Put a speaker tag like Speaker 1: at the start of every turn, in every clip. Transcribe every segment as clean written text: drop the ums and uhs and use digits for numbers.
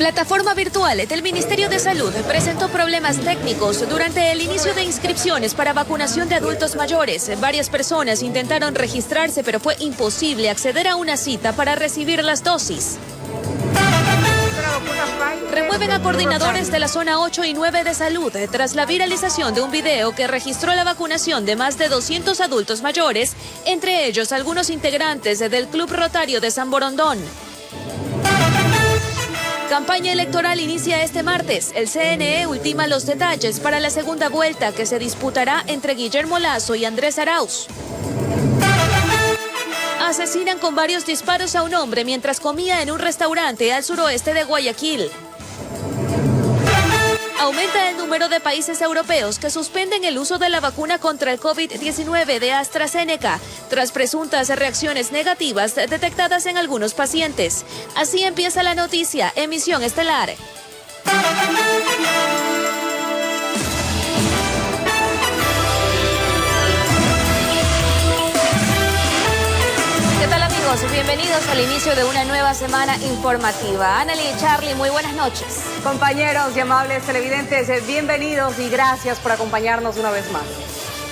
Speaker 1: Plataforma virtual del Ministerio de Salud presentó problemas técnicos durante el inicio de inscripciones para vacunación de adultos mayores. Varias personas intentaron registrarse, pero fue imposible acceder a una cita para recibir las dosis. Remueven a coordinadores de la zona 8 y 9 de salud tras la viralización de un video que registró la vacunación de más de 200 adultos mayores, entre ellos algunos integrantes del Club Rotario de San Borondón. Campaña electoral inicia este martes. El CNE ultima los detalles para la segunda vuelta que se disputará entre Guillermo Lasso y Andrés Arauz. Asesinan con varios disparos a un hombre mientras comía en un restaurante al suroeste de Guayaquil. Aumenta el número de países europeos que suspenden el uso de la vacuna contra el COVID-19 de AstraZeneca tras presuntas reacciones negativas detectadas en algunos pacientes. Así empieza la noticia, emisión estelar. ¿Qué tal, amigos? Bienvenidos al inicio de una nueva semana informativa. Anneli y Charlie, muy buenas noches.
Speaker 2: Compañeros y amables televidentes, bienvenidos y gracias por acompañarnos una vez más.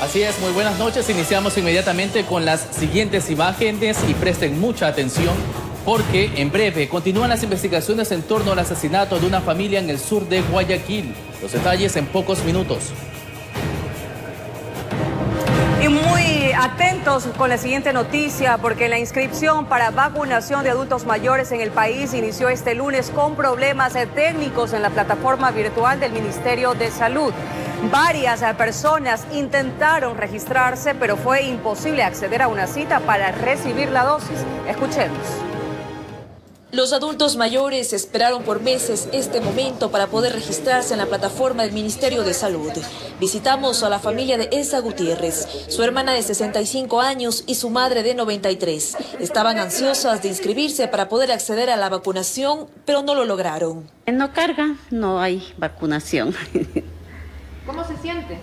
Speaker 3: Así es, muy buenas noches. Iniciamos inmediatamente con las siguientes imágenes y presten mucha atención porque en breve continúan las investigaciones en torno al asesinato de una familia en el sur de Guayaquil. Los detalles en pocos minutos.
Speaker 2: Y muy atentos con la siguiente noticia, porque la inscripción para vacunación de adultos mayores en el país inició este lunes con problemas técnicos en la plataforma virtual del Ministerio de Salud. Varias personas intentaron registrarse, pero fue imposible acceder a una cita para recibir la dosis. Escuchemos.
Speaker 1: Los adultos mayores esperaron por meses este momento para poder registrarse en la plataforma del Ministerio de Salud. Visitamos a la familia de Elsa Gutiérrez, su hermana de 65 años y su madre de 93. Estaban ansiosas de inscribirse para poder acceder a la vacunación, pero no lo lograron.
Speaker 4: No carga, no hay vacunación.
Speaker 1: ¿Cómo se siente?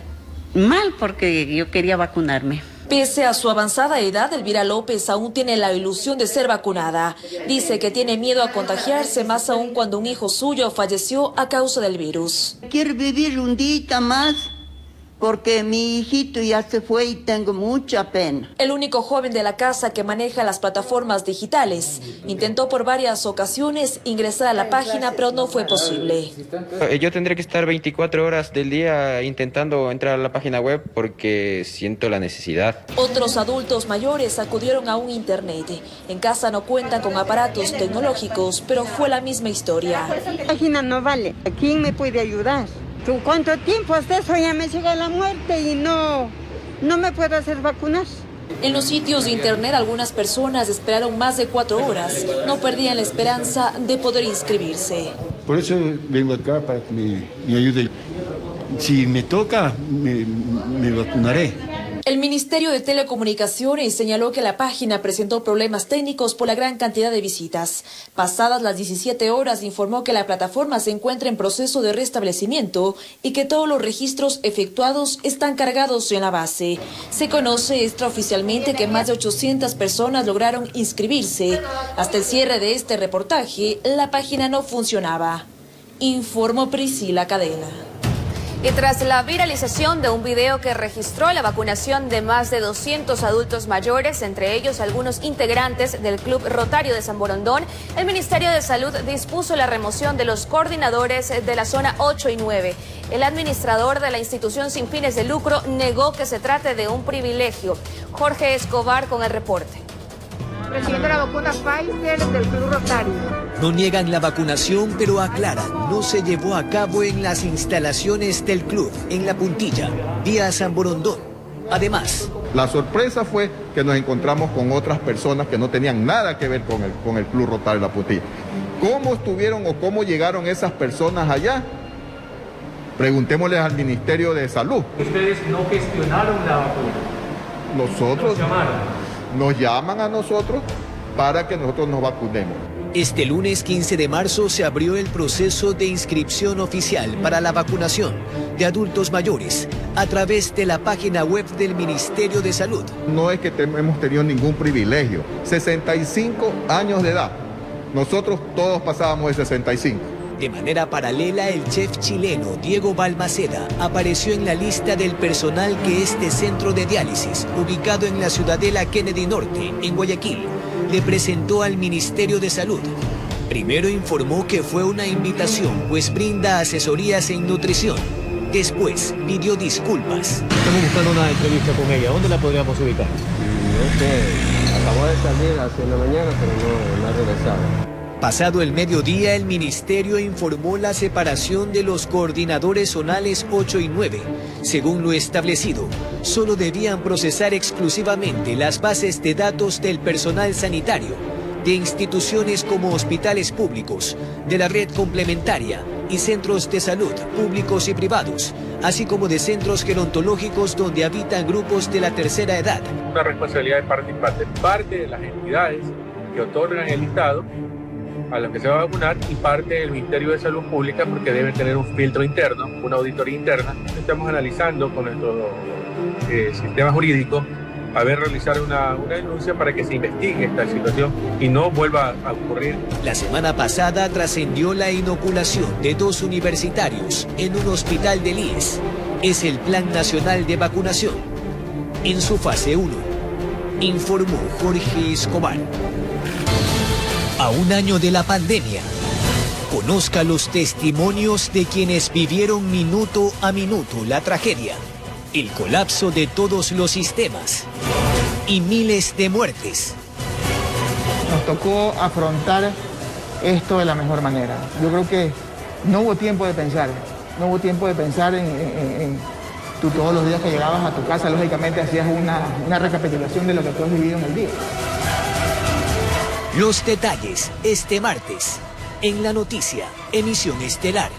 Speaker 4: Mal, porque yo quería vacunarme.
Speaker 1: Pese a su avanzada edad, Elvira López aún tiene la ilusión de ser vacunada. Dice que tiene miedo a contagiarse, más aún cuando un hijo suyo falleció a causa del virus.
Speaker 5: Quiero vivir un día más porque mi hijito ya se fue y tengo mucha pena.
Speaker 1: El único joven de la casa que maneja las plataformas digitales intentó por varias ocasiones ingresar a la página, pero no fue posible.
Speaker 6: Yo tendré que estar 24 horas del día intentando entrar a la página web porque siento la necesidad.
Speaker 1: Otros adultos mayores acudieron a un internet. En casa no cuentan con aparatos tecnológicos, pero fue la misma historia.
Speaker 7: La página no vale. ¿Quién me puede ayudar? ¿Cuánto tiempo hasta eso ya me llega la muerte y no me puedo hacer vacunar?
Speaker 1: En los sitios de internet algunas personas esperaron más de 4 horas. No perdían la esperanza de poder inscribirse.
Speaker 8: Por eso vengo acá para que me ayude. Si me toca, me vacunaré.
Speaker 1: El Ministerio de Telecomunicaciones señaló que la página presentó problemas técnicos por la gran cantidad de visitas. Pasadas las 17 horas, informó que la plataforma se encuentra en proceso de restablecimiento y que todos los registros efectuados están cargados en la base. Se conoce extraoficialmente que más de 800 personas lograron inscribirse. Hasta el cierre de este reportaje, la página no funcionaba. Informó Priscila Cadena. Y tras la viralización de un video que registró la vacunación de más de 200 adultos mayores, entre ellos algunos integrantes del Club Rotario de San Borondón, el Ministerio de Salud dispuso la remoción de los coordinadores de la zona 8 y 9. El administrador de la institución sin fines de lucro negó que se trate de un privilegio. Jorge Escobar con el reporte.
Speaker 9: Recibiendo la vacuna Pfizer del Club Rotario.
Speaker 10: No niegan la vacunación, pero aclaran, no se llevó a cabo en las instalaciones del club, en La Puntilla, vía San Borondón. Además,
Speaker 11: la sorpresa fue que nos encontramos con otras personas que no tenían nada que ver con el Club Rotario La Puntilla. ¿Cómo estuvieron o cómo llegaron esas personas allá? Preguntémosles al Ministerio de Salud.
Speaker 12: ¿Ustedes no gestionaron la vacuna?
Speaker 11: Nosotros nos llaman a nosotros para que nosotros nos vacunemos.
Speaker 10: Este lunes 15 de marzo se abrió el proceso de inscripción oficial para la vacunación de adultos mayores a través de la página web del Ministerio de Salud.
Speaker 11: No es que hemos tenido ningún privilegio. 65 años de edad. Nosotros todos pasábamos de 65.
Speaker 10: De manera paralela, el chef chileno Diego Balmaceda apareció en la lista del personal que este centro de diálisis, ubicado en la Ciudadela Kennedy Norte, en Guayaquil, le presentó al Ministerio de Salud. Primero informó que fue una invitación, pues brinda asesorías en nutrición. Después pidió disculpas.
Speaker 13: Estamos buscando una entrevista con ella. ¿Dónde la podríamos ubicar?
Speaker 14: No sé, acabó de salir hace la mañana, pero no ha regresado.
Speaker 10: Pasado el mediodía, el ministerio informó la separación de los coordinadores zonales 8 y 9. Según lo establecido, solo debían procesar exclusivamente las bases de datos del personal sanitario, de instituciones como hospitales públicos, de la red complementaria y centros de salud públicos y privados, así como de centros gerontológicos donde habitan grupos de la tercera edad.
Speaker 12: Una responsabilidad de parte y parte de las entidades que otorgan el listado a los que se va a vacunar y parte del Ministerio de Salud Pública, porque deben tener un filtro interno, una auditoría interna. Estamos analizando con nuestro sistema jurídico a ver realizar una denuncia para que se investigue esta situación y no vuelva a ocurrir.
Speaker 10: La semana pasada trascendió la inoculación de 2 universitarios en un hospital del IES. Es el Plan Nacional de Vacunación. En su fase 1, informó Jorge Escobar. A un año de la pandemia, conozca los testimonios de quienes vivieron minuto a minuto la tragedia, el colapso de todos los sistemas y miles de muertes.
Speaker 9: Nos tocó afrontar esto de la mejor manera. Yo creo que no hubo tiempo de pensar, tú todos los días que llegabas a tu casa, lógicamente hacías una recapitulación de lo que tú has vivido en el día.
Speaker 10: Los detalles este martes en La Noticia, emisión estelar.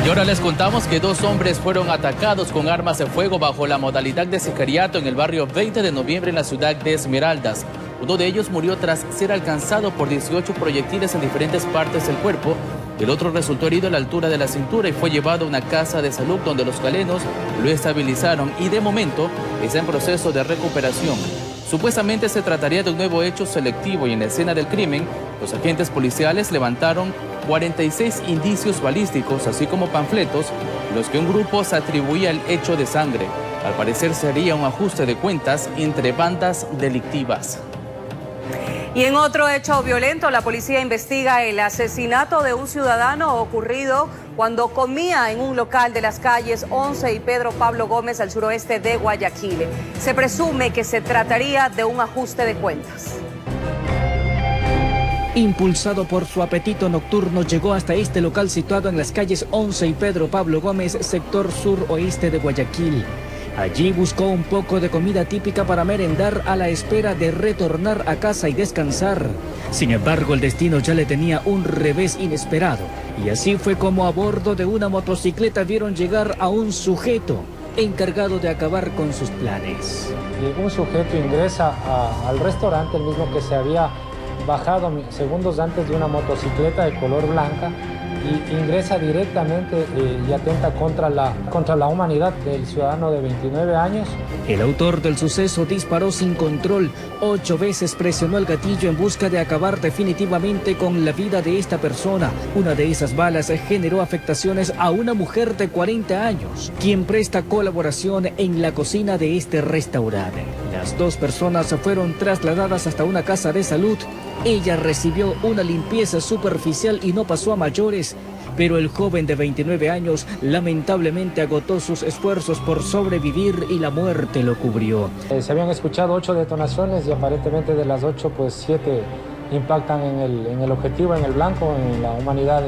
Speaker 3: Y ahora les contamos que 2 hombres fueron atacados con armas de fuego bajo la modalidad de sicariato en el barrio 20 de noviembre en la ciudad de Esmeraldas. Uno de ellos murió tras ser alcanzado por 18 proyectiles en diferentes partes del cuerpo. El otro resultó herido a la altura de la cintura y fue llevado a una casa de salud donde los galenos lo estabilizaron y de momento está en proceso de recuperación. Supuestamente se trataría de un nuevo hecho selectivo y en la escena del crimen, los agentes policiales levantaron 46 indicios balísticos, así como panfletos, en los que un grupo se atribuía el hecho de sangre. Al parecer sería un ajuste de cuentas entre bandas delictivas.
Speaker 2: Y en otro hecho violento, la policía investiga el asesinato de un ciudadano ocurrido cuando comía en un local de las calles 11 y Pedro Pablo Gómez al suroeste de Guayaquil. Se presume que se trataría de un ajuste de cuentas.
Speaker 15: Impulsado por su apetito nocturno, llegó hasta este local situado en las calles 11 y Pedro Pablo Gómez, sector sur-oeste de Guayaquil. Allí buscó un poco de comida típica para merendar a la espera de retornar a casa y descansar. Sin embargo, el destino ya le tenía un revés inesperado. Y así fue como a bordo de una motocicleta vieron llegar a un sujeto encargado de acabar con sus planes.
Speaker 16: Un sujeto ingresa al restaurante, el mismo que se había bajado segundos antes de una motocicleta de color blanca, y ingresa directamente y atenta contra la humanidad del ciudadano de 29 años.
Speaker 15: El autor del suceso disparó sin control. 8 veces presionó el gatillo en busca de acabar definitivamente con la vida de esta persona. Una de esas balas generó afectaciones a una mujer de 40 años, quien presta colaboración en la cocina de este restaurante. Las 2 personas fueron trasladadas hasta una casa de salud. Ella recibió una limpieza superficial y no pasó a mayores, pero el joven de 29 años lamentablemente agotó sus esfuerzos por sobrevivir y la muerte lo cubrió.
Speaker 16: Se habían escuchado 8 detonaciones y aparentemente de las 8, pues 7 impactan en el objetivo, en el blanco, en la humanidad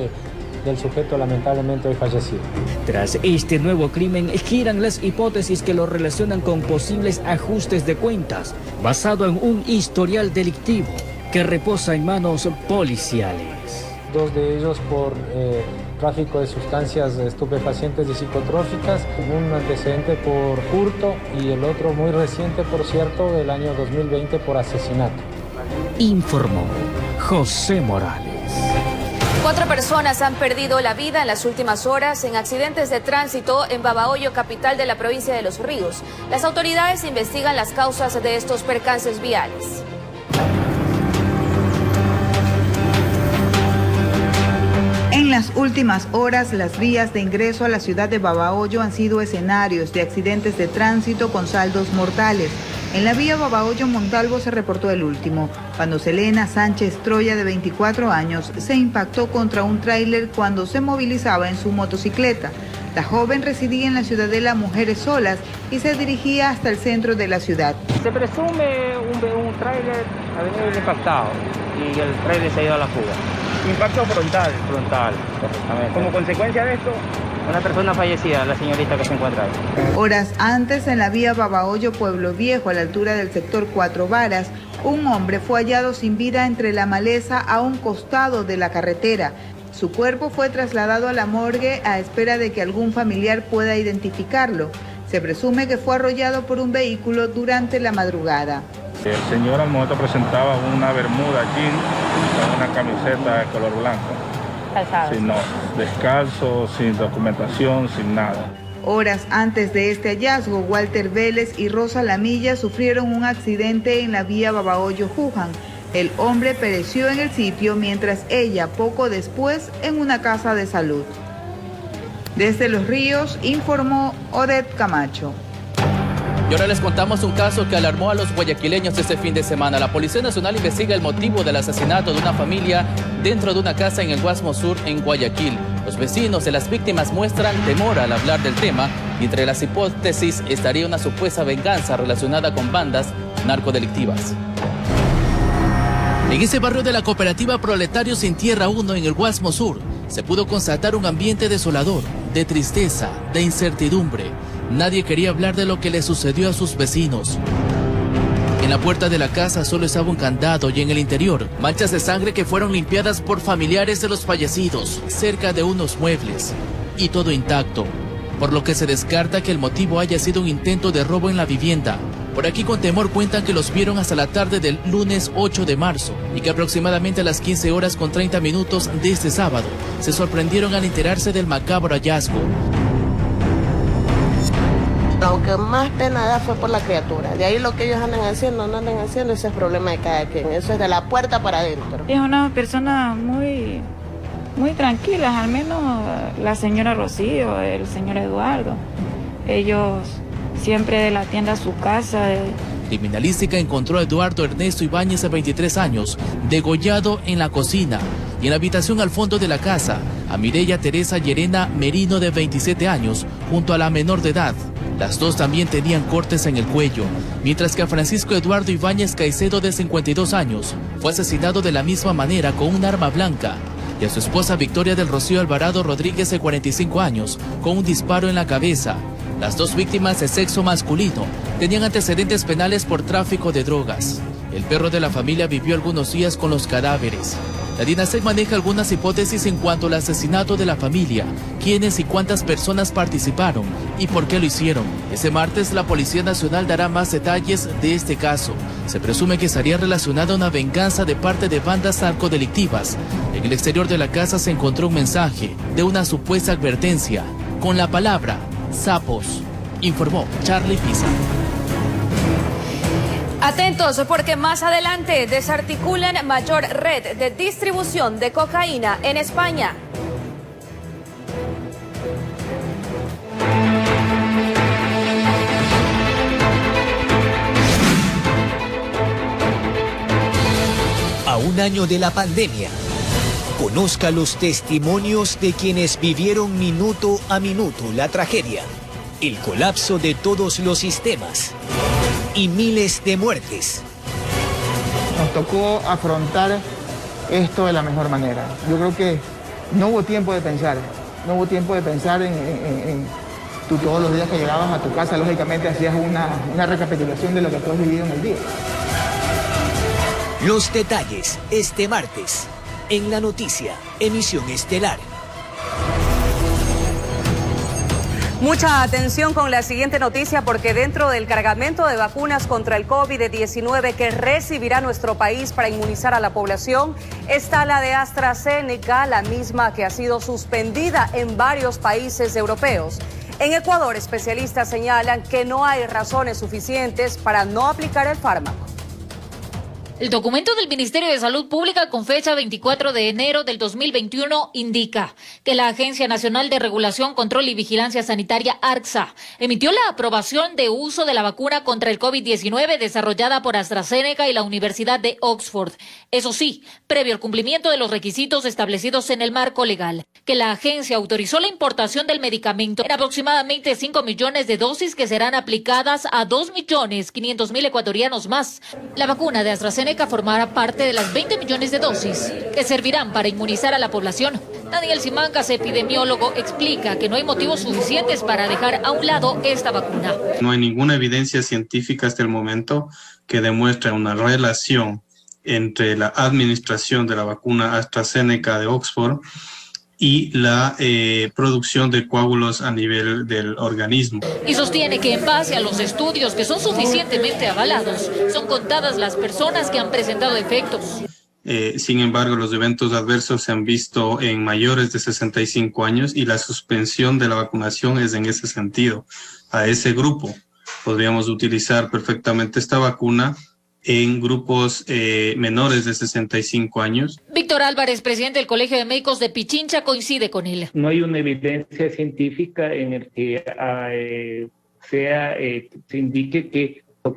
Speaker 16: del sujeto lamentablemente hoy fallecido.
Speaker 15: Tras este nuevo crimen giran las hipótesis que lo relacionan con posibles ajustes de cuentas, basado en un historial delictivo que reposa en manos policiales.
Speaker 16: 2 de ellos por tráfico de sustancias estupefacientes y psicotróficas, un antecedente por hurto y el otro muy reciente, por cierto, del año 2020 por asesinato.
Speaker 15: Informó José Morales.
Speaker 17: 4 personas han perdido la vida en las últimas horas en accidentes de tránsito en Babahoyo, capital de la provincia de Los Ríos. Las autoridades investigan las causas de estos percances viales.
Speaker 18: En las últimas horas, las vías de ingreso a la ciudad de Babahoyo han sido escenarios de accidentes de tránsito con saldos mortales. En la vía Babahoyo-Montalvo se reportó el último, cuando Selena Sánchez Troya, de 24 años, se impactó contra un tráiler cuando se movilizaba en su motocicleta. La joven residía en la ciudadela Mujeres Solas y se dirigía hasta el centro de la ciudad.
Speaker 19: Se presume un tráiler haber impactado y el tráiler se ha ido a la fuga.
Speaker 20: Impacto frontal.
Speaker 19: Frontal, perfectamente.
Speaker 20: Como consecuencia de esto,
Speaker 19: una persona fallecida, la señorita que se encuentra ahí.
Speaker 18: Horas antes, en la vía Babahoyo Pueblo Viejo, a la altura del sector Cuatro Varas, un hombre fue hallado sin vida entre la maleza a un costado de la carretera. Su cuerpo fue trasladado a la morgue a espera de que algún familiar pueda identificarlo. Se presume que fue arrollado por un vehículo durante la madrugada.
Speaker 21: El señor al momento presentaba una bermuda jean con una camiseta de color blanco.
Speaker 17: Calzado.
Speaker 21: Sí, no, descalzo, sin documentación, sin nada.
Speaker 18: Horas antes de este hallazgo, Walter Vélez y Rosa Lamilla sufrieron un accidente en la vía Babahoyo-Juján. El hombre pereció en el sitio, mientras ella poco después en una casa de salud. Desde Los Ríos, informó Odette Camacho.
Speaker 3: Y ahora les contamos un caso que alarmó a los guayaquileños este fin de semana. La Policía Nacional investiga el motivo del asesinato de una familia dentro de una casa en el Guasmo Sur, en Guayaquil. Los vecinos de las víctimas muestran temor al hablar del tema, y entre las hipótesis estaría una supuesta venganza relacionada con bandas narcodelictivas. En ese barrio de la cooperativa Proletarios Sin Tierra 1, en el Guasmo Sur, se pudo constatar un ambiente desolador, de tristeza, de incertidumbre. Nadie quería hablar de lo que le sucedió a sus vecinos. En la puerta de la casa solo estaba un candado y en el interior, manchas de sangre que fueron limpiadas por familiares de los fallecidos, cerca de unos muebles, y todo intacto, por lo que se descarta que el motivo haya sido un intento de robo en la vivienda. Por aquí con temor cuentan que los vieron hasta la tarde del lunes 8 de marzo y que aproximadamente a las 15 horas con 30 minutos de este sábado se sorprendieron al enterarse del macabro hallazgo.
Speaker 22: Lo que más pena da fue por la criatura. De ahí lo que ellos andan haciendo, no andan haciendo, ese es el problema de cada quien. Eso es de la puerta para adentro.
Speaker 23: Es una persona muy tranquila, al menos la señora Rocío, el señor Eduardo. Ellos siempre la atienden a su casa.
Speaker 3: Criminalística encontró a Eduardo Ernesto Ibáñez, de 23 años, degollado en la cocina, y en la habitación al fondo de la casa, a Mireya Teresa Llerena Merino, de 27 años, junto a la menor de edad. Las dos también tenían cortes en el cuello, mientras que a Francisco Eduardo Ibáñez Caicedo, de 52 años, fue asesinado de la misma manera con un arma blanca, y a su esposa Victoria del Rocío Alvarado Rodríguez, de 45 años, con un disparo en la cabeza. Las dos víctimas, de sexo masculino, tenían antecedentes penales por tráfico de drogas. El perro de la familia vivió algunos días con los cadáveres. La DINASEC maneja algunas hipótesis en cuanto al asesinato de la familia, quiénes y cuántas personas participaron y por qué lo hicieron. Ese martes la Policía Nacional dará más detalles de este caso. Se presume que estaría relacionada a una venganza de parte de bandas narcodelictivas. En el exterior de la casa se encontró un mensaje de una supuesta advertencia con la palabra sapos, informó Charlie Pisa.
Speaker 17: Atentos, porque más adelante desarticulan mayor red de distribución de cocaína en España.
Speaker 10: A un año de la pandemia, conozca los testimonios de quienes vivieron minuto a minuto la tragedia, el colapso de todos los sistemas y miles de muertes.
Speaker 9: Nos tocó afrontar esto de la mejor manera. Yo creo que no hubo tiempo de pensar. No hubo tiempo de pensar en tú todos los días que llegabas a tu casa, lógicamente hacías una recapitulación de lo que tú has vivido en el día.
Speaker 10: Los detalles este martes en La Noticia, emisión estelar.
Speaker 2: Mucha atención con la siguiente noticia porque dentro del cargamento de vacunas contra el COVID-19 que recibirá nuestro país para inmunizar a la población está la de AstraZeneca, la misma que ha sido suspendida en varios países europeos. En Ecuador, especialistas señalan que no hay razones suficientes para no aplicar el fármaco.
Speaker 4: El documento del Ministerio de Salud Pública con fecha 24 de enero del 2021 indica que la Agencia Nacional de Regulación, Control y Vigilancia Sanitaria, ARCSA, emitió la aprobación de uso de la vacuna contra el COVID-19 desarrollada por AstraZeneca y la Universidad de Oxford. Eso sí, previo al cumplimiento de los requisitos establecidos en el marco legal, que la agencia autorizó la importación del medicamento en aproximadamente 5 millones de dosis que serán aplicadas a 2.500.000 ecuatorianos más. La vacuna de AstraZeneca formará parte de las 20 millones de dosis que servirán para inmunizar a la población. Daniel Simancas, epidemiólogo, explica que no hay motivos suficientes para dejar a un lado esta vacuna.
Speaker 5: No hay ninguna evidencia científica hasta el momento que demuestre una relación entre la administración de la vacuna AstraZeneca de Oxford y la producción de coágulos a nivel del organismo.
Speaker 4: Y sostiene que en base a los estudios que son suficientemente avalados, son contadas las personas que han presentado efectos.
Speaker 5: Sin embargo, los eventos adversos se han visto en mayores de 65 años y la suspensión de la vacunación es en ese sentido. A ese grupo podríamos utilizar perfectamente esta vacuna en grupos menores de 65 añños.
Speaker 4: Víctor Álvarez, presidente del Colegio de Médicos de Pichincha, coincide con él.
Speaker 20: No hay una evidencia científica en el que se indique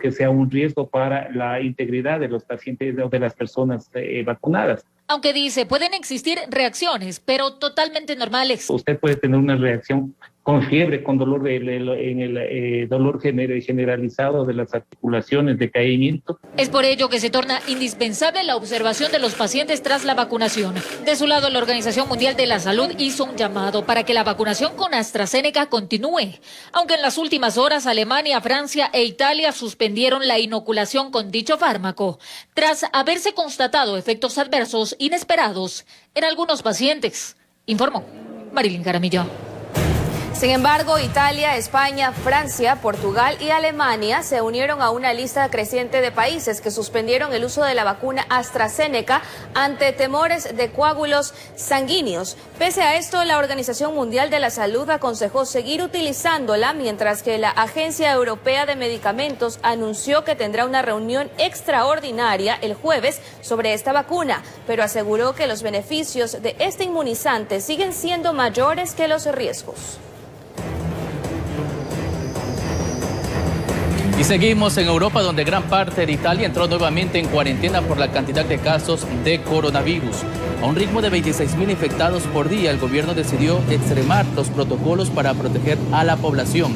Speaker 20: que sea un riesgo para la integridad de los pacientes o de las personas vacunadas.
Speaker 4: Aunque dice, pueden existir reacciones, pero totalmente normales.
Speaker 20: Usted puede tener una reacción con fiebre, con dolor en el dolor generalizado de las articulaciones, decaimiento.
Speaker 4: Es por ello que se torna indispensable la observación de los pacientes tras la vacunación. De su lado, la Organización Mundial de la Salud hizo un llamado para que la vacunación con AstraZeneca continúe. Aunque en las últimas horas Alemania, Francia e Italia suspendieron la inoculación con dicho fármaco, tras haberse constatado efectos adversos inesperados en algunos pacientes, informó Marilyn Jaramillo.
Speaker 17: Sin embargo, Italia, España, Francia, Portugal y Alemania se unieron a una lista creciente de países que suspendieron el uso de la vacuna AstraZeneca ante temores de coágulos sanguíneos. Pese a esto, la Organización Mundial de la Salud aconsejó seguir utilizándola, mientras que la Agencia Europea de Medicamentos anunció que tendrá una reunión extraordinaria el jueves sobre esta vacuna, pero aseguró que los beneficios de este inmunizante siguen siendo mayores que los riesgos.
Speaker 3: Y seguimos en Europa, donde gran parte de Italia entró nuevamente en cuarentena por la cantidad de casos de coronavirus. A un ritmo de 26.000 infectados por día, el gobierno decidió extremar los protocolos para proteger a la población.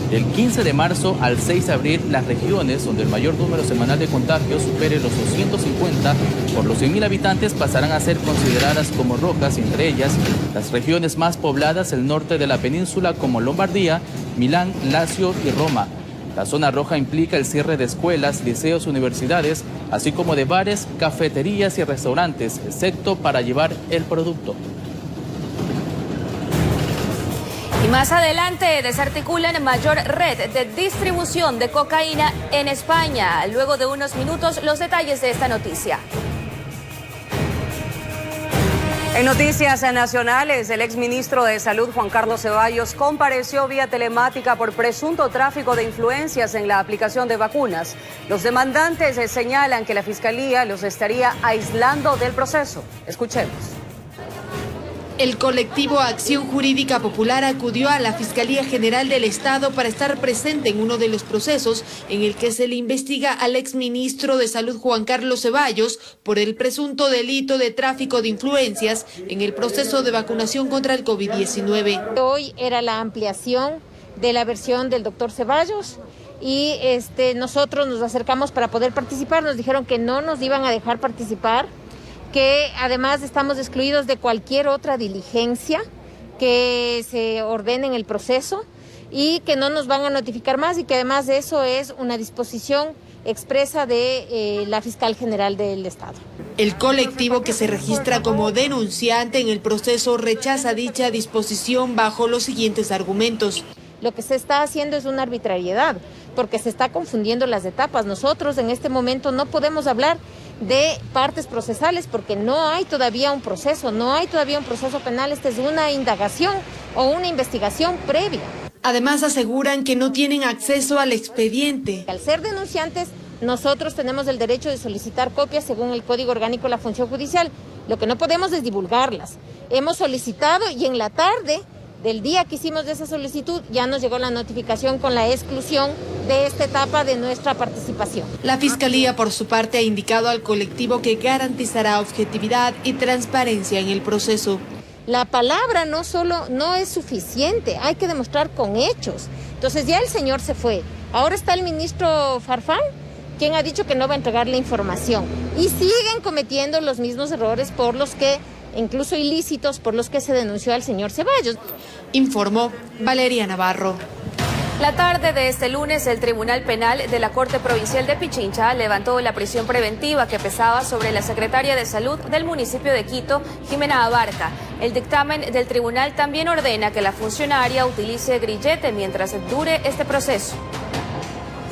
Speaker 3: Del 15 de marzo al 6 de abril, las regiones donde el mayor número semanal de contagios supere los 250 por los 100.000 habitantes pasarán a ser consideradas como rojas, entre ellas las regiones más pobladas, el norte de la península como Lombardía, Milán, Lazio y Roma. La zona roja implica el cierre de escuelas, liceos, universidades, así como de bares, cafeterías y restaurantes, excepto para llevar el producto.
Speaker 17: Y más adelante desarticulan mayor red de distribución de cocaína en España. Luego de unos minutos, los detalles de esta noticia.
Speaker 2: En noticias nacionales, el exministro de Salud, Juan Carlos Ceballos, compareció vía telemática por presunto tráfico de influencias en la aplicación de vacunas. Los demandantes señalan que la Fiscalía los estaría aislando del proceso. Escuchemos.
Speaker 6: El colectivo Acción Jurídica Popular acudió a la Fiscalía General del Estado para estar presente en uno de los procesos en el que se le investiga al exministro de Salud Juan Carlos Ceballos por el presunto delito de tráfico de influencias en el proceso de vacunación contra el COVID-19.
Speaker 24: Hoy era la ampliación de la versión del doctor Ceballos y nosotros nos acercamos para poder participar. Nos dijeron que no nos iban a dejar participar, que además estamos excluidos de cualquier otra diligencia que se ordene en el proceso y que no nos van a notificar más, y que además de eso es una disposición expresa de la Fiscal General del Estado.
Speaker 6: El colectivo, que se registra como denunciante en el proceso, rechaza dicha disposición bajo los siguientes argumentos.
Speaker 24: lo que se está haciendo es una arbitrariedad, porque se está confundiendo las etapas. Nosotros en este momento no podemos hablar de partes procesales porque no hay todavía un proceso, no hay todavía un proceso penal. Esta es una indagación o una investigación previa.
Speaker 6: Además aseguran que no tienen acceso al expediente.
Speaker 24: Al ser denunciantes, nosotros tenemos el derecho de solicitar copias según el Código Orgánico de la Función Judicial. Lo que no podemos es divulgarlas. Hemos solicitado y en la tarde del día que hicimos de esa solicitud ya nos llegó la notificación con la exclusión de esta etapa de nuestra participación.
Speaker 6: La Fiscalía, por su parte, ha indicado al colectivo que garantizará objetividad y transparencia en el proceso.
Speaker 24: La palabra no es suficiente, hay que demostrar con hechos. Entonces ya el señor se fue. Ahora está el ministro Farfán, quien ha dicho que no va a entregar la información. Y siguen cometiendo los mismos errores por los que, incluso ilícitos, por los que se denunció al señor Ceballos.
Speaker 6: Informó Valeria Navarro.
Speaker 17: La tarde de este lunes, el Tribunal Penal de la Corte Provincial de Pichincha levantó la prisión preventiva que pesaba sobre la secretaria de Salud del municipio de Quito, Jimena Abarca. El dictamen del tribunal también ordena que la funcionaria utilice grillete mientras dure este proceso.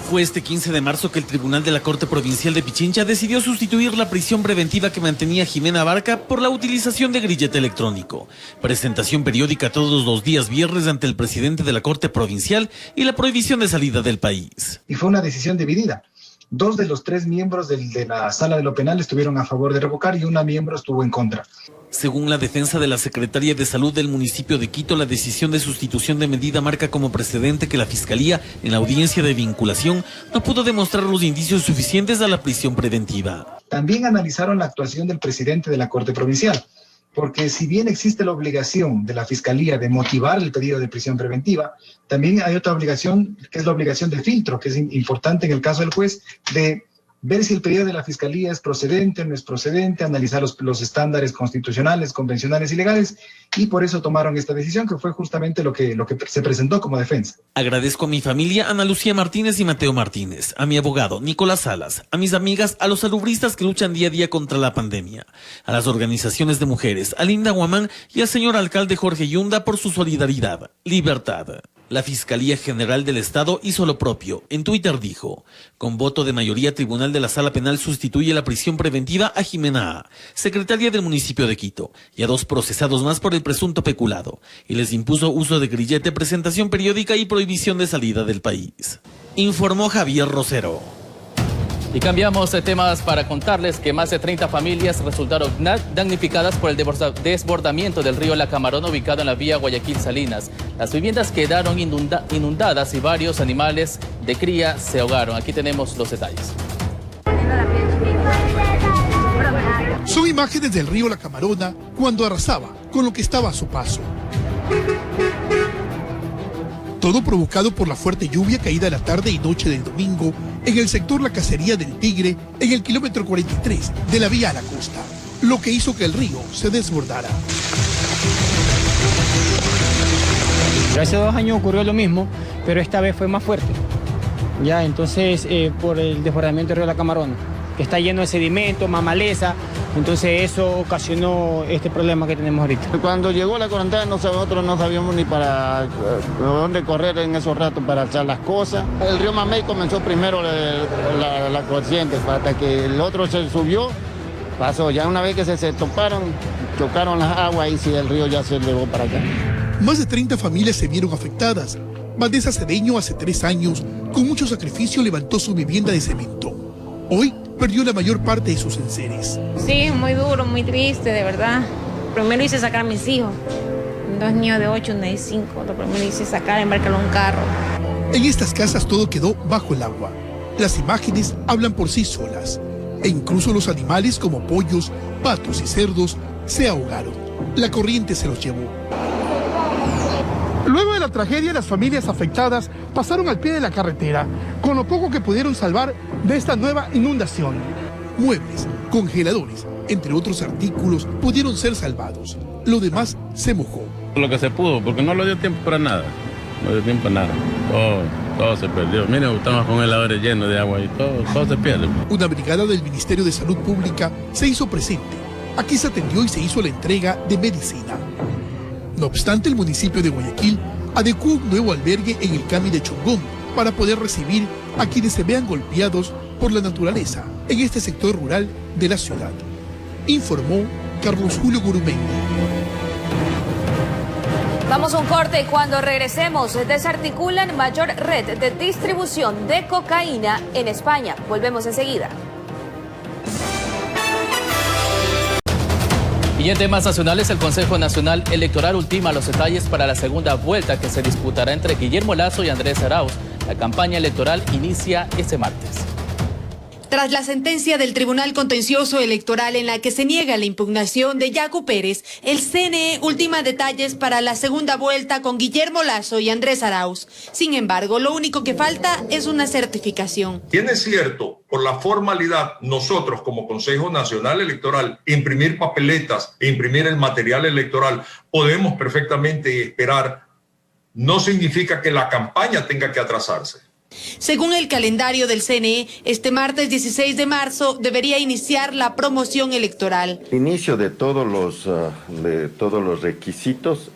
Speaker 1: Fue este 15 de marzo que el Tribunal de la Corte Provincial de Pichincha decidió sustituir la prisión preventiva que mantenía Jimena Abarca por la utilización de grillete electrónico. Presentación periódica todos los días viernes ante el presidente de la Corte Provincial y la prohibición de salida del país.
Speaker 7: Y fue una decisión dividida. 2 de los 3 miembros de la Sala de lo Penal estuvieron a favor de revocar y 1 miembro estuvo en contra.
Speaker 1: Según la defensa de la Secretaría de Salud del municipio de Quito, la decisión de sustitución de medida marca como precedente que la Fiscalía, en la audiencia de vinculación, no pudo demostrar los indicios suficientes a la prisión preventiva.
Speaker 7: También analizaron la actuación del presidente de la Corte Provincial, porque si bien existe la obligación de la Fiscalía de motivar el pedido de prisión preventiva, también hay otra obligación, que es la obligación de filtro, que es importante en el caso del juez, de ver si el pedido de la Fiscalía es procedente o no es procedente, analizar los estándares constitucionales, convencionales y legales, y por eso tomaron esta decisión, que fue justamente lo que se presentó como defensa.
Speaker 1: Agradezco a mi familia, Ana Lucía Martínez y Mateo Martínez, a mi abogado, Nicolás Salas, a mis amigas, a los salubristas que luchan día a día contra la pandemia, a las organizaciones de mujeres, a Linda Guamán y al señor alcalde Jorge Yunda por su solidaridad, libertad. La Fiscalía General del Estado hizo lo propio. En Twitter dijo: con voto de mayoría, Tribunal de la Sala Penal sustituye la prisión preventiva a Jimena A., secretaria del municipio de Quito, y a 2 procesados más por el presunto peculado, y les impuso uso de grillete, presentación periódica y prohibición de salida del país. Informó Javier Rosero.
Speaker 3: Y cambiamos de temas para contarles que más de 30 familias resultaron damnificadas por el desbordamiento del río La Camarona ubicado en la vía Guayaquil-Salinas. Las viviendas quedaron inundadas y varios animales de cría se ahogaron. Aquí tenemos los detalles.
Speaker 8: Son imágenes del río La Camarona cuando arrasaba con lo que estaba a su paso. Todo provocado por la fuerte lluvia caída la tarde y noche del domingo en el sector La Cacería del Tigre, en el kilómetro 43 de la vía a la costa, lo que hizo que el río se desbordara.
Speaker 11: Hace 2 años ocurrió lo mismo, pero esta vez fue más fuerte. Ya, entonces, por el desbordamiento del río La Camarona, que está lleno de sedimento, más maleza, entonces eso ocasionó este problema que tenemos ahorita.
Speaker 25: Cuando llegó la cuarentena nosotros no sabíamos ni para dónde correr en esos ratos para echar las cosas. El río Mamey comenzó primero la corriente, hasta que el otro se subió, pasó. Ya una vez que se toparon, chocaron las aguas y sí, el río ya se elevó para acá.
Speaker 8: Más de 30 familias se vieron afectadas. Valdesa Cedeño hace 3 años, con mucho sacrificio, levantó su vivienda de cemento. Hoy perdió la mayor parte de sus enseres.
Speaker 23: Sí, muy duro, muy triste, de verdad. Primero hice sacar a mis hijos, 2 niños de 8, 1 de 5. Lo primero hice sacar, embarcarlo en un carro.
Speaker 8: En estas casas todo quedó bajo el agua. Las imágenes hablan por sí solas. E incluso los animales como pollos, patos y cerdos se ahogaron. La corriente se los llevó. Luego de la tragedia, las familias afectadas pasaron al pie de la carretera, con lo poco que pudieron salvar de esta nueva inundación. Muebles, congeladores, entre otros artículos, pudieron ser salvados. Lo demás se mojó.
Speaker 21: Lo que se pudo, porque no le dio tiempo para nada. No dio tiempo para nada. Todo se perdió. Miren, estamos con heladores llenos de agua y todo se pierde.
Speaker 8: Una brigada del Ministerio de Salud Pública se hizo presente. Aquí se atendió y se hizo la entrega de medicina. No obstante, el municipio de Guayaquil adecuó un nuevo albergue en el Cami de Chongón para poder recibir a quienes se vean golpeados por la naturaleza en este sector rural de la ciudad. Informó Carlos Julio Gurumendi.
Speaker 17: Vamos a un corte y cuando regresemos desarticulan mayor red de distribución de cocaína en España. Volvemos enseguida.
Speaker 3: Y en temas nacionales, el Consejo Nacional Electoral ultima los detalles para la segunda vuelta que se disputará entre Guillermo Lasso y Andrés Arauz. La campaña electoral inicia este martes.
Speaker 6: Tras la sentencia del Tribunal Contencioso Electoral en la que se niega la impugnación de Yacu Pérez, el CNE ultima detalles para la segunda vuelta con Guillermo Lasso y Andrés Arauz. Sin embargo, lo único que falta es una certificación.
Speaker 12: Bien es cierto, por la formalidad, nosotros como Consejo Nacional Electoral, imprimir papeletas e imprimir el material electoral, podemos perfectamente esperar. No significa que la campaña tenga que atrasarse.
Speaker 6: Según el calendario del CNE, este martes 16 de marzo debería iniciar la promoción electoral.
Speaker 13: Inicio de todos los requisitos.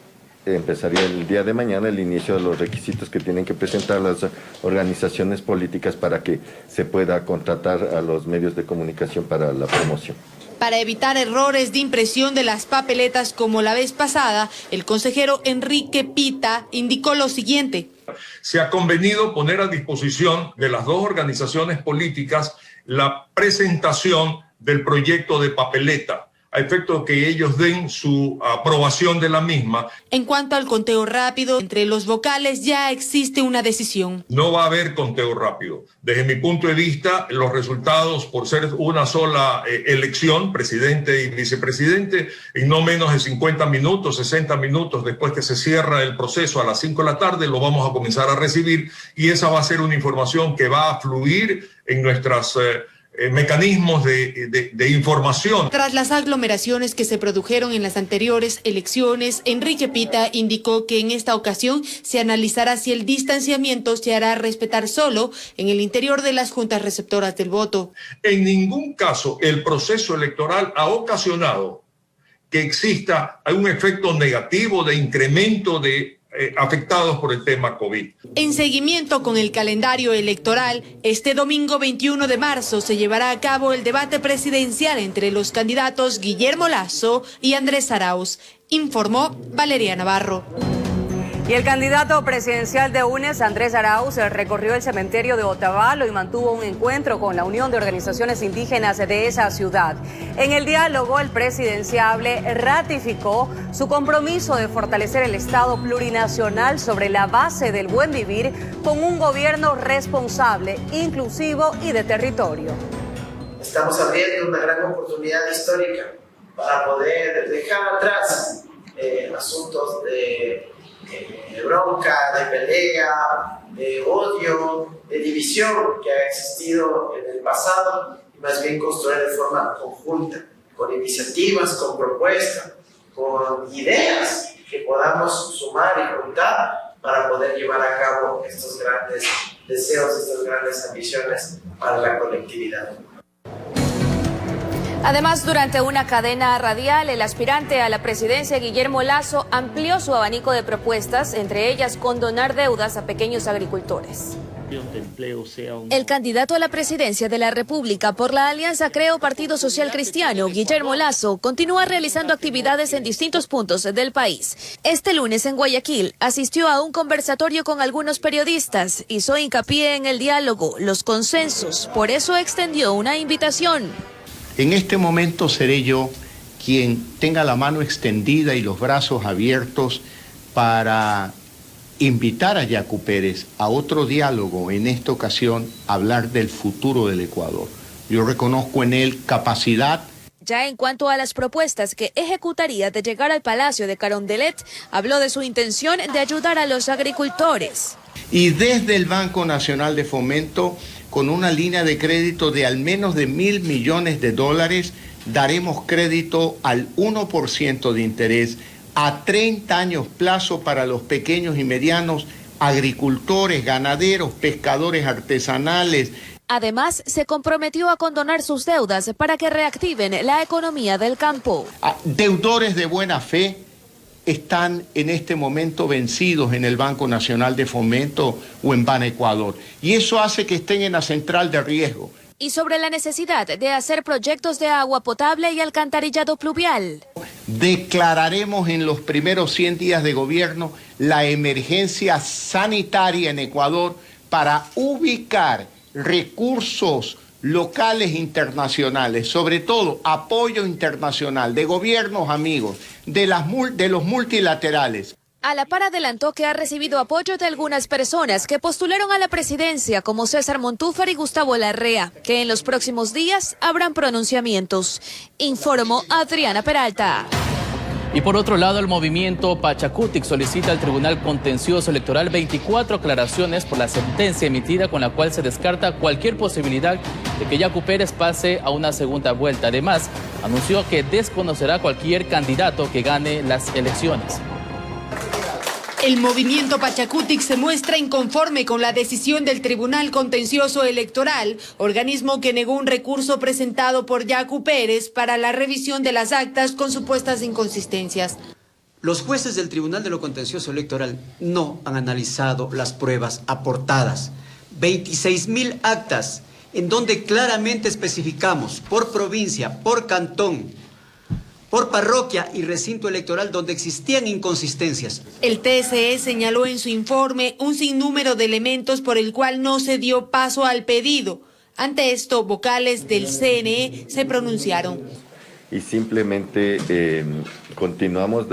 Speaker 13: Empezaría el día de mañana el inicio de los requisitos que tienen que presentar las organizaciones políticas para que se pueda contratar a los medios de comunicación para la promoción.
Speaker 6: Para evitar errores de impresión de las papeletas como la vez pasada, el consejero Enrique Pita indicó lo siguiente.
Speaker 12: Se ha convenido poner a disposición de las dos organizaciones políticas la presentación del proyecto de papeleta, a efecto de que ellos den su aprobación de la misma.
Speaker 6: En cuanto al conteo rápido, entre los vocales ya existe una decisión.
Speaker 12: No va a haber conteo rápido. Desde mi punto de vista, los resultados, por ser una sola elección, presidente y vicepresidente, en no menos de 50 minutos, 60 minutos después que se cierra el proceso a las 5 de la tarde, lo vamos a comenzar a recibir y esa va a ser una información que va a fluir en nuestras mecanismos de información.
Speaker 6: Tras las aglomeraciones que se produjeron en las anteriores elecciones, Enrique Pita indicó que en esta ocasión se analizará si el distanciamiento se hará respetar solo en el interior de las juntas receptoras del voto.
Speaker 12: En ningún caso el proceso electoral ha ocasionado que exista un efecto negativo de incremento de afectados por el tema COVID.
Speaker 6: En seguimiento con el calendario electoral, este domingo 21 de marzo se llevará a cabo el debate presidencial entre los candidatos Guillermo Lasso y Andrés Arauz, informó Valeria Navarro.
Speaker 2: Y el candidato presidencial de UNES, Andrés Arauz, recorrió el cementerio de Otavalo y mantuvo un encuentro con la Unión de Organizaciones Indígenas de esa ciudad. En el diálogo, el presidenciable ratificó su compromiso de fortalecer el Estado plurinacional sobre la base del buen vivir con un gobierno responsable, inclusivo y de territorio.
Speaker 14: Estamos abriendo una gran oportunidad histórica para poder dejar atrás asuntos de bronca, de pelea, de odio, de división que ha existido en el pasado y más bien construir de forma conjunta, con iniciativas, con propuestas, con ideas que podamos sumar y juntar para poder llevar a cabo estos grandes deseos, estas grandes ambiciones para la colectividad.
Speaker 17: Además, durante una cadena radial, el aspirante a la presidencia, Guillermo Lasso, amplió su abanico de propuestas, entre ellas condonar deudas a pequeños agricultores. El candidato a la presidencia de la República por la Alianza Creo Partido Social Cristiano, Guillermo Lasso, continúa realizando actividades en distintos puntos del país. Este lunes en Guayaquil asistió a un conversatorio con algunos periodistas, hizo hincapié en el diálogo, los consensos, por eso extendió una invitación.
Speaker 15: En este momento seré yo quien tenga la mano extendida y los brazos abiertos para invitar a Yacu Pérez a otro diálogo, en esta ocasión hablar del futuro del Ecuador. Yo reconozco en él capacidad.
Speaker 17: Ya en cuanto a las propuestas que ejecutaría de llegar al Palacio de Carondelet, habló de su intención de ayudar a los agricultores.
Speaker 15: Y desde el Banco Nacional de Fomento, con una línea de crédito de al menos de $1.000 millones, daremos crédito al 1% de interés a 30 años plazo para los pequeños y medianos agricultores, ganaderos, pescadores artesanales.
Speaker 17: Además, se comprometió a condonar sus deudas para que reactiven la economía del campo.
Speaker 15: Deudores de buena fe, están en este momento vencidos en el Banco Nacional de Fomento o en Banecuador. Y eso hace que estén en la central de riesgo.
Speaker 17: Y sobre la necesidad de hacer proyectos de agua potable y alcantarillado pluvial.
Speaker 15: Declararemos en los primeros 100 días de gobierno la emergencia sanitaria en Ecuador para ubicar recursos locales e internacionales, sobre todo apoyo internacional de gobiernos amigos, de los multilaterales.
Speaker 17: A la par adelantó que ha recibido apoyo de algunas personas que postularon a la presidencia, como César Montúfar y Gustavo Larrea, que en los próximos días habrán pronunciamientos. Informó Adriana Peralta.
Speaker 3: Y por otro lado, el movimiento Pachacutic solicita al Tribunal Contencioso Electoral 24 aclaraciones por la sentencia emitida con la cual se descarta cualquier posibilidad de que Yacu Pérez pase a una segunda vuelta. Además, anunció que desconocerá cualquier candidato que gane las elecciones.
Speaker 6: El movimiento Pachacutic se muestra inconforme con la decisión del Tribunal Contencioso Electoral, organismo que negó un recurso presentado por Yacu Pérez para la revisión de las actas con supuestas inconsistencias.
Speaker 9: Los jueces del Tribunal de lo Contencioso Electoral no han analizado las pruebas aportadas. 26.000 actas, en donde claramente especificamos por provincia, por cantón, por parroquia y recinto electoral donde existían inconsistencias.
Speaker 6: El TSE señaló en su informe un sinnúmero de elementos por el cual no se dio paso al pedido. Ante esto, vocales del CNE se pronunciaron.
Speaker 13: Y simplemente continuamos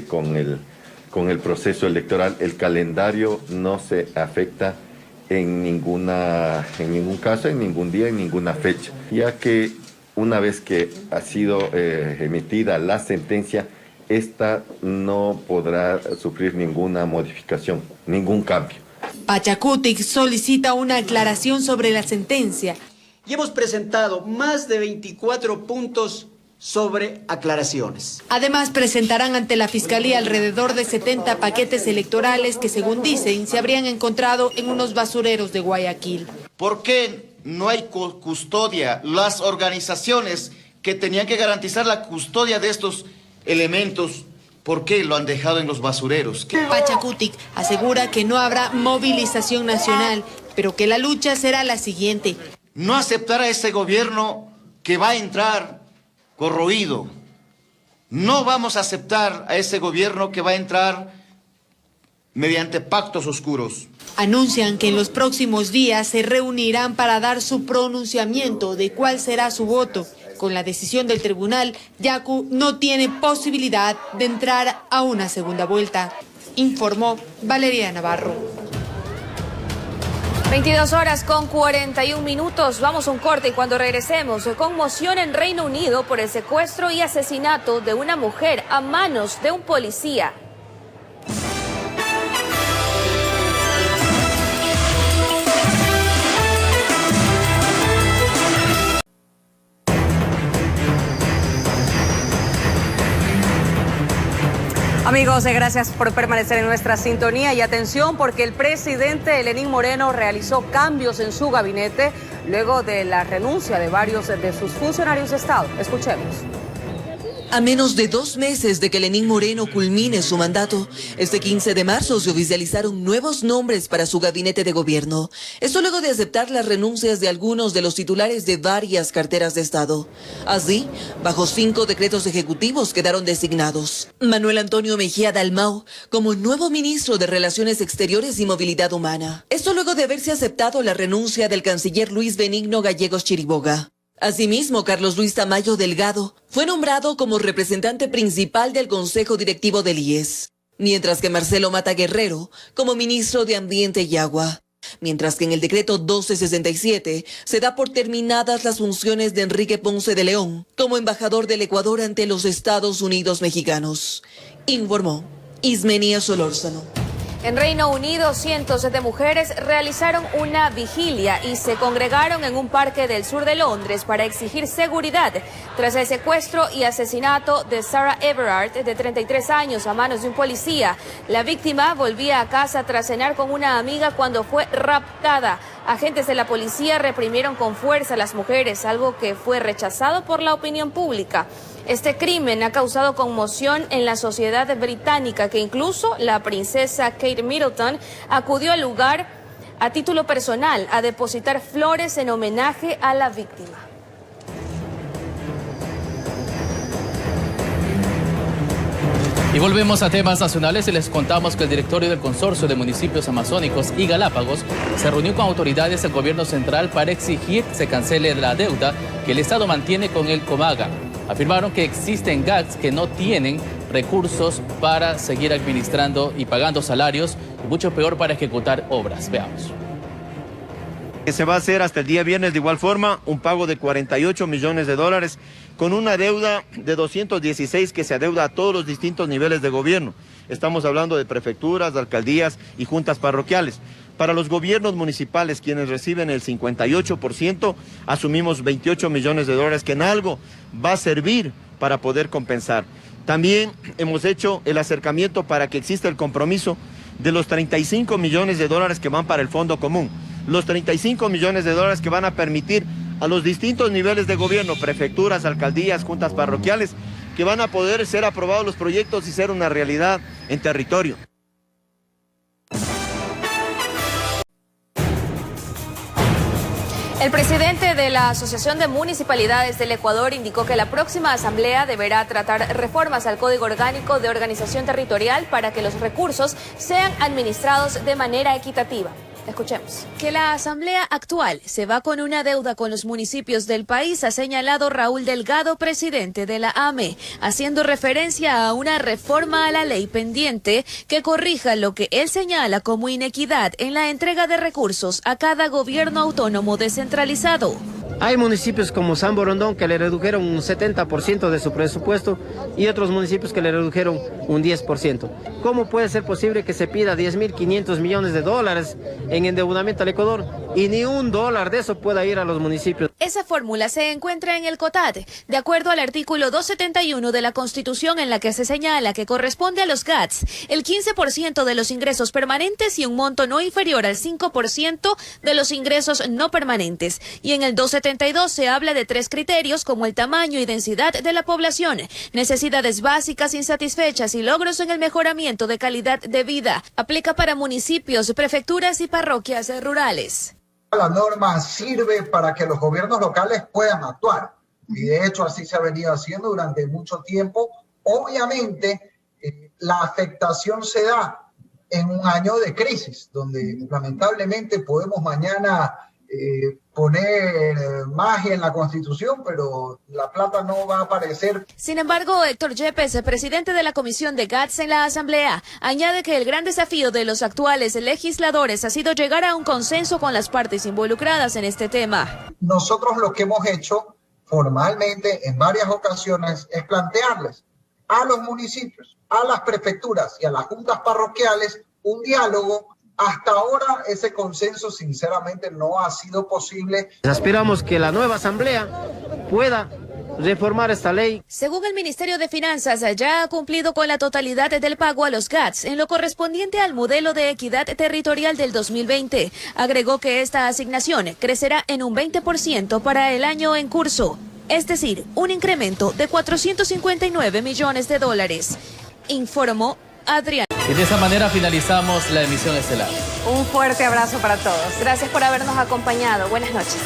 Speaker 13: con el proceso electoral. El calendario no se afecta en ningún caso, en ningún día, en ninguna fecha, ya que una vez que ha sido emitida la sentencia, esta no podrá sufrir ninguna modificación, ningún cambio.
Speaker 6: Pachacutic solicita una aclaración sobre la sentencia.
Speaker 9: Y hemos presentado más de 24 puntos sobre aclaraciones.
Speaker 6: Además, presentarán ante la Fiscalía alrededor de 70 paquetes electorales que, según dicen, se habrían encontrado en unos basureros de Guayaquil.
Speaker 16: ¿Por qué no hay custodia? Las organizaciones que tenían que garantizar la custodia de estos elementos, ¿por qué lo han dejado en los basureros?
Speaker 6: Pachacutic asegura que no habrá movilización nacional, pero que la lucha será la siguiente.
Speaker 16: No aceptar a ese gobierno que va a entrar corroído. No vamos a aceptar a ese gobierno que va a entrar mediante pactos oscuros.
Speaker 6: Anuncian que en los próximos días se reunirán para dar su pronunciamiento de cuál será su voto. Con la decisión del tribunal, Yacu no tiene posibilidad de entrar a una segunda vuelta, informó Valeria Navarro.
Speaker 17: 22:41. Vamos a un corte y cuando regresemos, conmoción en Reino Unido por el secuestro y asesinato de una mujer a manos de un policía.
Speaker 2: Amigos, gracias por permanecer en nuestra sintonía y atención porque el presidente Lenín Moreno realizó cambios en su gabinete luego de la renuncia de varios de sus funcionarios de Estado. Escuchemos.
Speaker 18: A menos de 2 meses de que Lenín Moreno culmine su mandato, este 15 de marzo se oficializaron nuevos nombres para su gabinete de gobierno. Esto luego de aceptar las renuncias de algunos de los titulares de varias carteras de Estado. Así, bajo 5 decretos ejecutivos quedaron designados. Manuel Antonio Mejía Dalmau como nuevo ministro de Relaciones Exteriores y Movilidad Humana. Esto luego de haberse aceptado la renuncia del canciller Luis Benigno Gallegos Chiriboga. Asimismo, Carlos Luis Tamayo Delgado fue nombrado como representante principal del Consejo Directivo del IES, mientras que Marcelo Mata Guerrero como ministro de Ambiente y Agua. Mientras que en el decreto 1267 se da por terminadas las funciones de Enrique Ponce de León como embajador del Ecuador ante los Estados Unidos mexicanos, informó Ismenia Solórzano.
Speaker 17: En Reino Unido, cientos de mujeres realizaron una vigilia y se congregaron en un parque del sur de Londres para exigir seguridad tras el secuestro y asesinato de Sarah Everard, de 33 años, a manos de un policía. La víctima volvía a casa tras cenar con una amiga cuando fue raptada. Agentes de la policía reprimieron con fuerza a las mujeres, algo que fue rechazado por la opinión pública. Este crimen ha causado conmoción en la sociedad británica, que incluso la princesa Kate Middleton acudió al lugar a título personal a depositar flores en homenaje a la víctima.
Speaker 3: Y volvemos a temas nacionales y les contamos que el directorio del Consorcio de Municipios Amazónicos y Galápagos se reunió con autoridades del gobierno central para exigir que se cancele la deuda que el Estado mantiene con el Comaga. Afirmaron que existen GACs que no tienen recursos para seguir administrando y pagando salarios, y mucho peor para ejecutar obras. Veamos.
Speaker 5: Que se va a hacer hasta el día viernes de igual forma un pago de 48 millones de dólares con una deuda de 216 que se adeuda a todos los distintos niveles de gobierno. Estamos hablando de prefecturas, de alcaldías y juntas parroquiales. Para los gobiernos municipales, quienes reciben el 58%, asumimos 28 millones de dólares que en algo va a servir para poder compensar. También hemos hecho el acercamiento para que exista el compromiso de los 35 millones de dólares que van para el Fondo Común. Los 35 millones de dólares que van a permitir a los distintos niveles de gobierno, prefecturas, alcaldías, juntas parroquiales, que van a poder ser aprobados los proyectos y ser una realidad en territorio.
Speaker 17: El presidente de la Asociación de Municipalidades del Ecuador indicó que la próxima asamblea deberá tratar reformas al Código Orgánico de Organización Territorial para que los recursos sean administrados de manera equitativa. Escuchemos. Que la asamblea actual se va con una deuda con los municipios del país, ha señalado Raúl Delgado, presidente de la AME, haciendo referencia a una reforma a la ley pendiente que corrija lo que él señala como inequidad en la entrega de recursos a cada gobierno autónomo descentralizado.
Speaker 10: Hay municipios como San Borondón que le redujeron un 70% de su presupuesto y otros municipios que le redujeron un 10%. ¿Cómo puede ser posible que se pida 10.500 millones de dólares en endeudamiento al Ecuador y ni un dólar de eso pueda ir a los municipios?
Speaker 17: Esa fórmula se encuentra en el COTAD, de acuerdo al artículo 271 de la Constitución, en la que se señala que corresponde a los GATS el 15% de los ingresos permanentes y un monto no inferior al 5% de los ingresos no permanentes. Y en el 272 se habla de 3 criterios como el tamaño y densidad de la población, necesidades básicas insatisfechas y logros en el mejoramiento de calidad de vida. Aplica para municipios, prefecturas y parroquias rurales.
Speaker 19: La norma sirve para que los gobiernos locales puedan actuar y de hecho así se ha venido haciendo durante mucho tiempo. Obviamente la afectación se da en un año de crisis donde lamentablemente podemos mañana poner magia en la Constitución, pero la plata no va a aparecer.
Speaker 17: Sin embargo, Héctor Yepes, presidente de la Comisión de GATS en la Asamblea, añade que el gran desafío de los actuales legisladores ha sido llegar a un consenso con las partes involucradas en este tema.
Speaker 19: Nosotros lo que hemos hecho formalmente en varias ocasiones es plantearles a los municipios, a las prefecturas y a las juntas parroquiales un diálogo. Hasta ahora ese consenso sinceramente no ha sido posible.
Speaker 10: Aspiramos que la nueva asamblea pueda reformar esta ley.
Speaker 17: Según el Ministerio de Finanzas, ya ha cumplido con la totalidad del pago a los GATS en lo correspondiente al modelo de equidad territorial del 2020. Agregó que esta asignación crecerá en un 20% para el año en curso, es decir, un incremento de 459 millones de dólares. Informó Adrián.
Speaker 3: Y de esa manera finalizamos la emisión estelar.
Speaker 2: Un fuerte abrazo para todos.
Speaker 17: Gracias por habernos acompañado. Buenas noches.